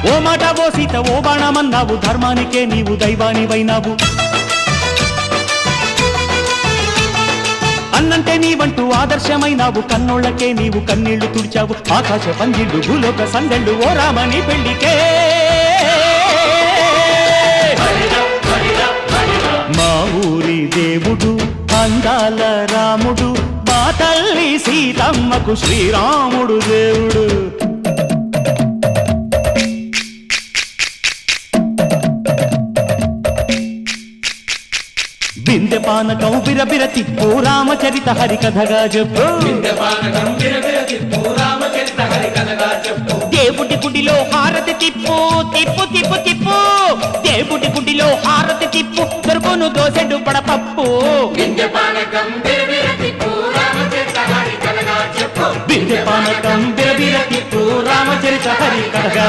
ఓ మాట ఓ సీత ఓ బాణమన్నావు ధర్మానికే నీవు దైవానివైనావు అన్నంటే నీవంటూ ఆదర్శమైనావు కన్నోళ్లకే నీవు కన్నీళ్లు తుడిచావు ఆకాశ పందిళ్ళు భూలోక సందళ్ళు ఓ రామని పెళ్లికే మా ఊరి దేవుడు అందాల రాముడు మా తల్లి సీతమ్మకు శ్రీరాముడు దేవుడు బిందె పానకం బిరబిర తిప్పు రామచరిత హరికథగా చెప్పు దేవుడి గుడిలో హారతి తిప్పు తిప్పు తిప్పు తిప్పు దేవుడి గుడిలో హారతి తిప్పు దొరుకును దోసెడు పడపప్పు బిందె పానకం బిరబిర తిప్పు రామచరిత హరికథగా